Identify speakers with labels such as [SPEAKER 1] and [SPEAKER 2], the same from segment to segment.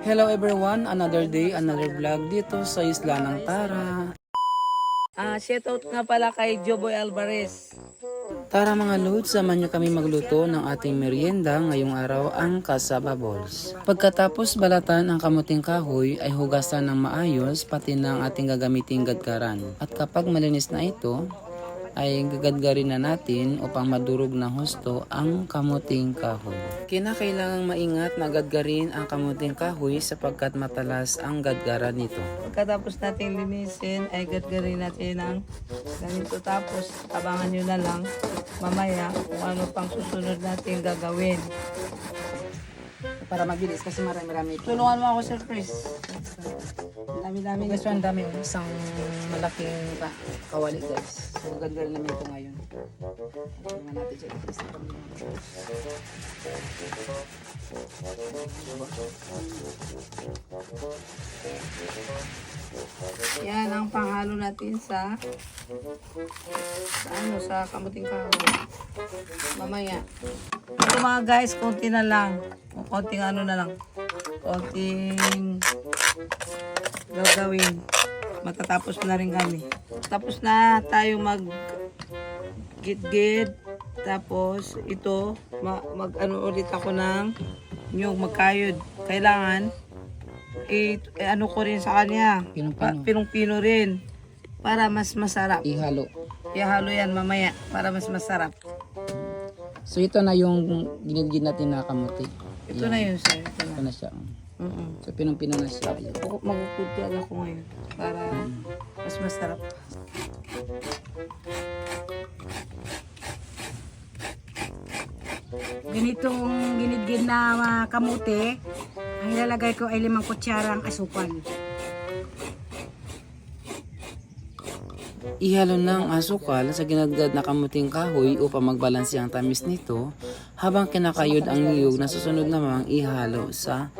[SPEAKER 1] Hello everyone, another day, another vlog dito sa Isla ng Tara.
[SPEAKER 2] Shoutout nga pala kay Joboy Alvarez.
[SPEAKER 1] Tara mga lods, samahan niyo kami magluto ng ating merienda ngayong araw, ang cassava balls. Pagkatapos balatan ang kamuting kahoy ay hugasan ng maayos pati ng ating gagamiting gadgaran. At kapag malinis na ito, ay gagadgarin na natin upang madurog ng husto ang kamuting kahoy. Kinakailangang maingat na gadgarin ang kamuting kahoy sapagkat matalas ang gadgaran nito.
[SPEAKER 2] Pagkatapos natin linisin, ay gadgarin natin ng ganito. Tapos, abangan nyo na lang mamaya kung ano pang susunod natin gagawin.
[SPEAKER 1] Para mabilis kasi marami-rami ito.
[SPEAKER 2] Tulungan mo ako, Sir Chris. Dami-dami.
[SPEAKER 1] Guys, ang dami. Isang malaking kawali guys. So, ganda rin namin ito ngayon. Tingnan natin siya.
[SPEAKER 2] Yan ang panghalo natin sa kamuting kahoy. Mamaya. Ito mga guys, konti na lang. Konting ano na lang. Konting gagawin. Matatapos na rin kami. Tapos na tayo mag git-git. Tapos ito, mag-ano ulit ako ng yung magkayod. Kailangan ano ko rin sa kanya. Pinong-pino rin. Para mas masarap.
[SPEAKER 1] Ihalo.
[SPEAKER 2] Ihalo yan mamaya para mas masarap.
[SPEAKER 1] So ito na yung ginigid natin na kamuti.
[SPEAKER 2] Ito na yun, sir. Ito
[SPEAKER 1] Ito
[SPEAKER 2] na.
[SPEAKER 1] na siya. So pinong-pino na siya. Ayan.
[SPEAKER 2] Magkukuntian ako ngayon para mas masarap.
[SPEAKER 3] Ganitong ginidgid na kamote, ang ilalagay ko ay 5 kutsarang asukal.
[SPEAKER 1] Ihalo ng asukal sa ginagad na kamuting kahoy upang magbalanse ang tamis nito habang kinakayod ang niyog na susunod namang ihalo sa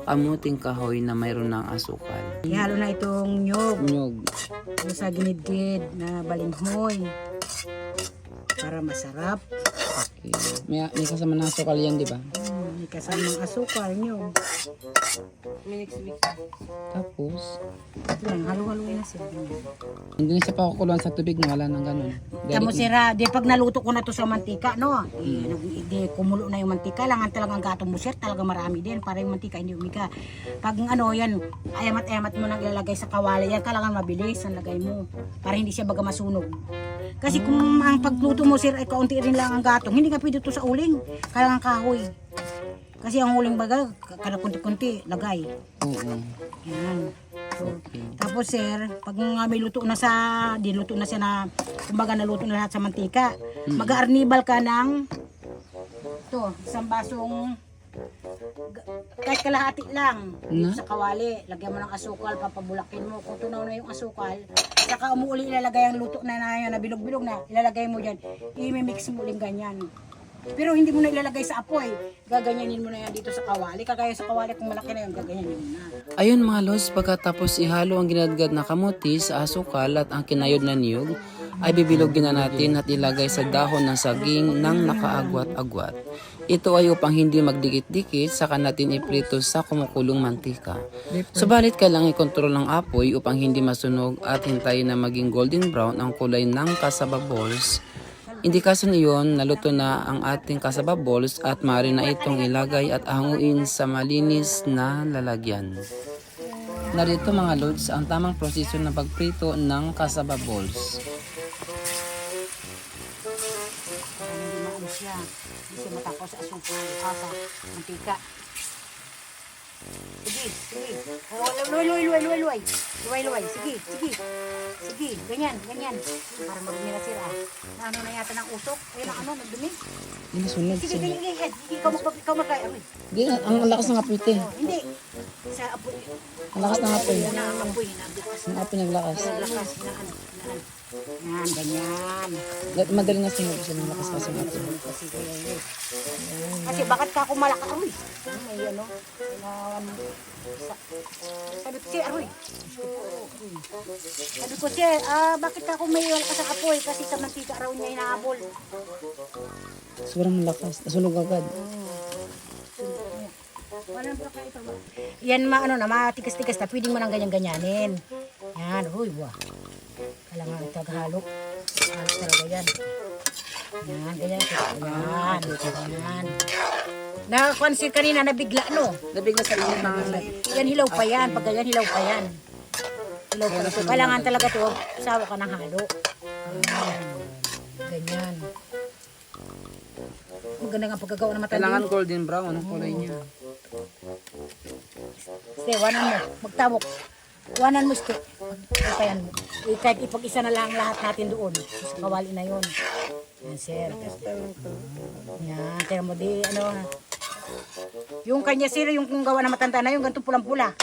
[SPEAKER 1] kamuting kahoy na mayroon ng asukal.
[SPEAKER 3] Ihalo na itong nyog
[SPEAKER 1] Nyog.
[SPEAKER 3] sa ginidgid na balinghoy para masarap.
[SPEAKER 1] Okay. May kasama ng asukal yan, di ba?
[SPEAKER 3] May kasamang asukal nyog.
[SPEAKER 1] Tapos,
[SPEAKER 3] Ito lang, halo-haloy na siya.
[SPEAKER 1] hindi na siya pakukuluan sa tubig na wala ng ganun.
[SPEAKER 3] Tamo sira, di pag naluto ko na to sa mantika, no? Di kumulo na yung mantika, langan talagang gatong mo sir, talaga marami din para yung mantika hindi umika. Pag ano yan, ayamat-ayamat mo nang ilalagay sa kawali, yan kailangan mabilis ang lagay mo para hindi siya baga masunog. Kasi kung ang pagluto mo sir ay kaunti rin lang ang gatong, hindi ka pwede to sa uling, kailangan kahoy. Kasi ang uling baga, kada kunti-kunti, lagay.
[SPEAKER 1] Oo.
[SPEAKER 3] Yan. So, tapos sir, pag nga may luto na diluto na siya na, kumbaga naluto na lahat sa mantika, mag-arnibal ka ng isang basong kahit kalahati lang sa kawali, lagyan mo ng asukal, papabulakin mo, kung tunaw na yung asukal, saka umuuli ilalagay ang luto na yun, na bilog-bilog na, ilalagay mo dyan, i-mix mo uling ganyan. Pero hindi mo na ilalagay sa apoy. Gaganyanin mo na yan dito sa kawali. Kagaya sa kawali kung malaki na yun, gaganyanin mo na.
[SPEAKER 1] Ayun mga los, pagkatapos ihalo ang ginadgad na kamuti sa asukal at ang kinayod na niyog, ay bibilogin na natin at ilagay sa dahon ng saging ng nakaagwat-agwat. Ito ay upang hindi magdikit-dikit, saka natin iprito sa kumukulong mantika. Subalit kailangan i-control ang apoy upang hindi masunog at hintayin na maging golden brown ang kulay ng cassava balls. Indikasyon iyon, naluto na ang ating cassava balls at maaari na itong ilagay at hanguin sa malinis na lalagyan. Narito mga lods ang tamang proseso ng pagprito ng cassava balls.
[SPEAKER 3] Hindi maano siya. Hindi siya matakaw sa asukal, sa mantika. Sige. Oh, luway. Sige. Ganyan. Para marumi na sira. Ano na yata ng usok? Ayun ang nagdumi.
[SPEAKER 1] Hindi sunog.
[SPEAKER 3] Sige. Ikaw magkaya.
[SPEAKER 1] Hindi, ang lakas ng apoy ito eh.
[SPEAKER 3] Hindi. Sa apoy.
[SPEAKER 1] Ang lakas ng apoy.
[SPEAKER 3] Yan ang apoy. Nagbukas.
[SPEAKER 1] Ang apoy naglakas.
[SPEAKER 3] Lakas na ano. Yan, ganyan.
[SPEAKER 1] Madali na sunog siya ng lakas kasi ng apoy.
[SPEAKER 3] Kasi bakit ka kumalaka? Uy, may ano. Sabi ko siya, aroy. Sabi ko siya, bakit ka kumaywal ka sa apoy? Kasi sa mantika raw niya inaabol.
[SPEAKER 1] Sobrang lakas. Nasunog agad.
[SPEAKER 3] Yan ano na, matigas-tigas na, pwedeng mo nang ganyan-ganyanin. Yan, uy, wah. Kailangan itaghalo. Halo talaga yan. Yan, ganyan. Yan, yan. Nakakonsin kanina, nabigla, no?
[SPEAKER 1] Nabigla sa inyo na
[SPEAKER 3] Yan, hilaw pa yan. Pag ganyan, hilaw pa yan. Hilaw pa ito. Kailangan talaga ito, sawa ka ng halo. Yan. Ganyan. Maganda nga pagkagawa ng matanda.
[SPEAKER 1] kailangan golden brown ang kulay niya.
[SPEAKER 3] Ste, wanan mo. Magtawok. Wanan mo, Ste. Ipayan mo. Kahit ipag-isa na lang lahat natin doon. Sa kawali na yun. Yan, sir. Yan, tira mo di, ano. Yung kanya, sir, yung kung gawa na matanda na, yung ganito pulang-pula.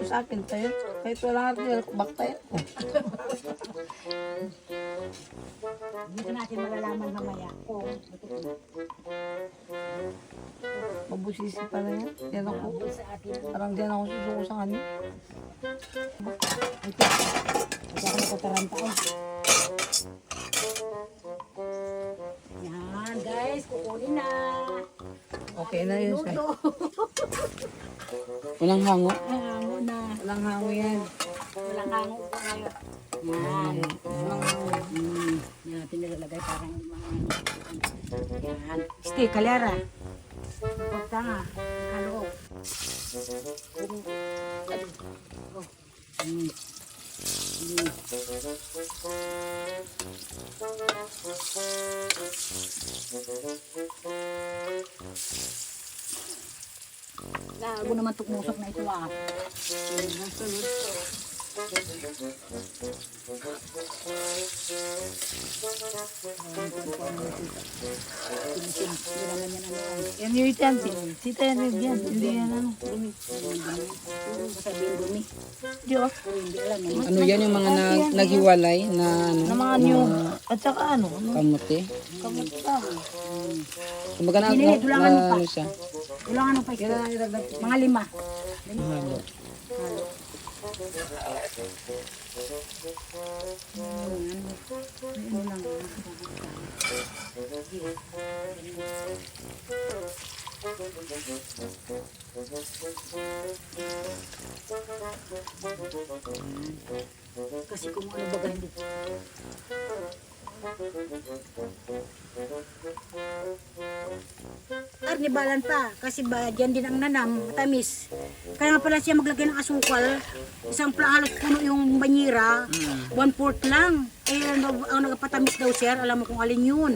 [SPEAKER 2] Sa akin tayo. Kahit wala nga bak tayo.
[SPEAKER 3] Dito natin malalaman mamaya kung
[SPEAKER 2] Mabusisi pala yan. Yan ako.
[SPEAKER 3] sa atin.
[SPEAKER 2] Parang diyan ako susuko sa kanya.
[SPEAKER 3] Ito. Ito ako nakataranta. Yan, guys. Kukunin na.
[SPEAKER 2] Okay na yun siya.
[SPEAKER 3] Luto.
[SPEAKER 1] Walang hango.
[SPEAKER 3] Hango na.
[SPEAKER 2] Walang hango yan.
[SPEAKER 3] Walang hango pa ngayon. Yan.
[SPEAKER 2] Walang hango.
[SPEAKER 3] Yan natin nilalagay parang yan. Ste, kalera. Pagtanga. Halo. Lago naman tukmusok na ito ah.
[SPEAKER 2] Yan yung itan. Sita yan yan. Hindi yan ano.
[SPEAKER 3] Sabihin dumi.
[SPEAKER 2] Di oh.
[SPEAKER 3] Hindi alam mo.
[SPEAKER 1] Ano yan yung mga naghiwalay na ano,
[SPEAKER 2] Na mga new. At saka ano.
[SPEAKER 1] kamote.
[SPEAKER 2] Kamusta.
[SPEAKER 1] Kumbaga na,
[SPEAKER 3] Hindi, dulangan mo pa.
[SPEAKER 1] ano siya.
[SPEAKER 3] Ilang ano pa ito? Mga 5.
[SPEAKER 1] Halo.
[SPEAKER 3] Kasi kung ano baga hindi. Karnibalan pa. Kasi ba, dyan din ang nanam, matamis. Kaya nga pala siya maglagay ng asukal. Isang halos puno yung banyera. 1/4 lang. Eh, ang nagpatamis daw sir, alam mo kung alin yun.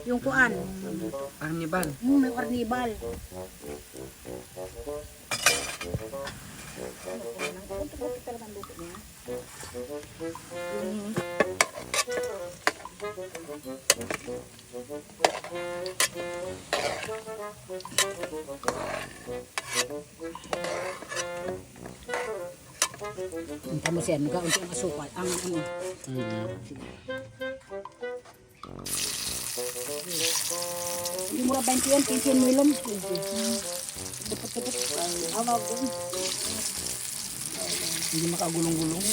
[SPEAKER 3] Yung kuan.
[SPEAKER 1] Carnival.
[SPEAKER 3] May karnibal. Hinta mo siya, nagaunti ang asukal. Ang ano. Hindi mura 20 yan, 15 milon. Dapat-dapat. Ano ako?
[SPEAKER 1] Hindi makagulong-gulong.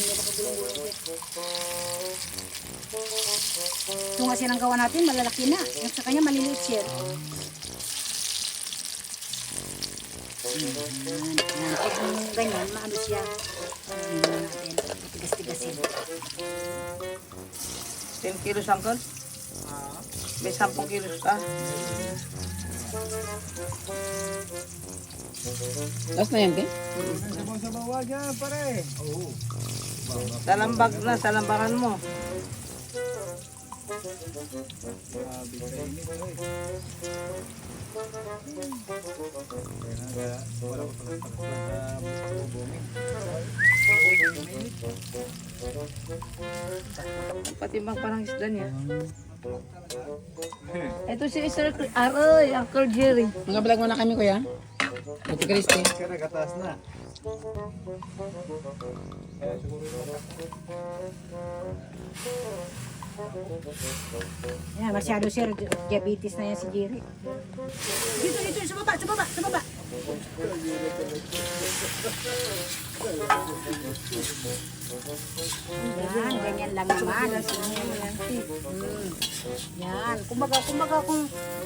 [SPEAKER 3] Ito nga siya ng gawa natin, malalaki na. Yung sa kanya, maliliit siya. Yan. Pag ganyan, maano siya. Hindi na natin. Tigas-tigasin.
[SPEAKER 2] 10 kilos angkol? May 10 kilos ka.
[SPEAKER 1] Last na yan, Ken?
[SPEAKER 2] Salambag na, salambakan mo. Patimbang parang isda niya. Ito si Sir Aroy, Uncle Jerry.
[SPEAKER 1] Mga vlog mo na kami, kuya. Ate Christy.
[SPEAKER 3] Yan, masyado sir, diabetes na yan si Jerry. Dito, dito, sa baba, sa baba, sa baba. Yan, ganyan lang naman. Yan, kumbaga kung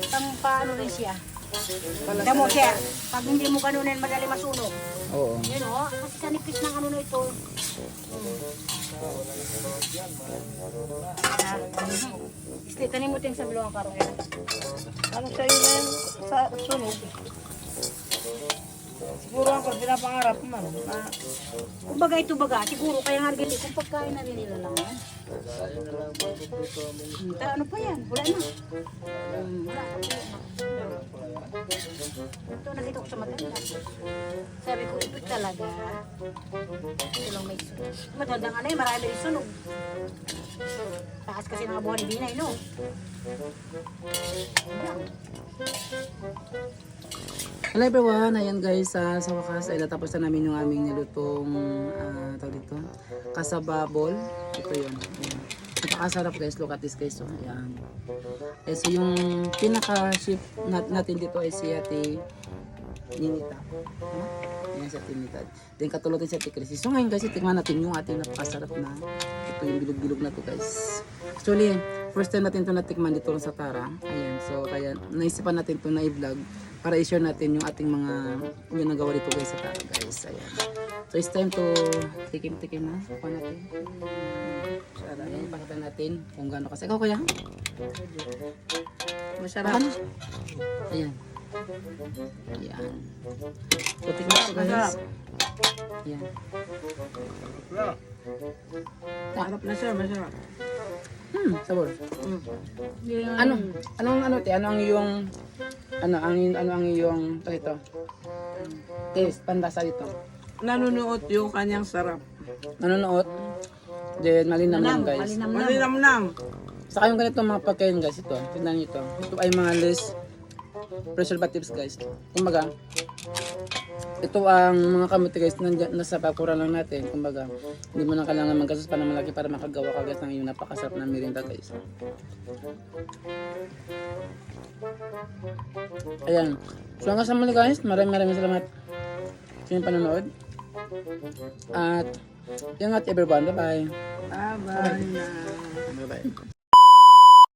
[SPEAKER 3] pang paano rin siya. Tama mo, sir. Pag hindi mo ganunin, madali masunog.
[SPEAKER 1] Oo.
[SPEAKER 3] Yun o, kasi sa nipis ng ano na ito. Tanim mo ting sa bilawang karong yan.
[SPEAKER 2] Ano sa'yo na yan sa sunog? Siguro ako, pinapangarap man.
[SPEAKER 3] Kumbaga ito baga, siguro kaya nga ganito kung pagkain na rin nila lang yan. Ano pa yan? Wala na. Wala. Ito nakita ko sa mata nila. Sabi ko, ito talaga. Ito lang may sunog. Matandang ano yun, marami rin sunog. Taas kasi ng abuhan ni Binay, no?
[SPEAKER 1] Hello everyone, ayan guys, sa wakas ay natapos na namin yung aming nilutong tawag dito, kasababol. Ito yun. Ayan. Napakasarap guys, look at this guys. So, ayan. Eh, so yung pinaka-chef natin dito ay si Ate Ninita. Ayan si Ate Ninita. Then katulad din si Ate Chrissy. So ngayon guys, tingnan natin yung ating napakasarap na ito yung bilog-bilog na to guys. Actually, first time natin ito natikman dito sa Tara. Ayan, so kaya naisipan natin ito na i-vlog para i-share natin yung ating mga yung nagawa dito guys sa Tara guys. Ayan. So it's time to tikim-tikim na. Kuha natin. Sarap. Ayan, ipakita natin kung gaano kasi. Ikaw kuya?
[SPEAKER 2] Masarap.
[SPEAKER 1] Ano? Ayan. Ayan. So tikman ko guys. Ayan.
[SPEAKER 2] Masarap na sir, masarap.
[SPEAKER 1] Sabor. Ano? Anong ano te? Ano ang iyong ano ang iyong ito? Taste, panlasa dito.
[SPEAKER 2] Nanunuot yung kanyang sarap.
[SPEAKER 1] Nanonood. Then malinam lang guys.
[SPEAKER 2] Malinamnam.
[SPEAKER 1] Saka yung ganito mga pagkain guys, ito. Tignan niyo ito. Ito ay mga less preservatives guys. Kumbaga, ito ang mga kamote guys, nasa bakuran lang natin. Kumbaga, hindi mo na kailangan maggastos pa ng malaki para makagawa ka guys ng iyong napakasarap na merinda guys. Ayan. So hanggang sa muli guys, maraming salamat sa inyong panonood. At ingat everyone. Bye-bye.
[SPEAKER 2] Bye-bye na.
[SPEAKER 1] Bye-bye.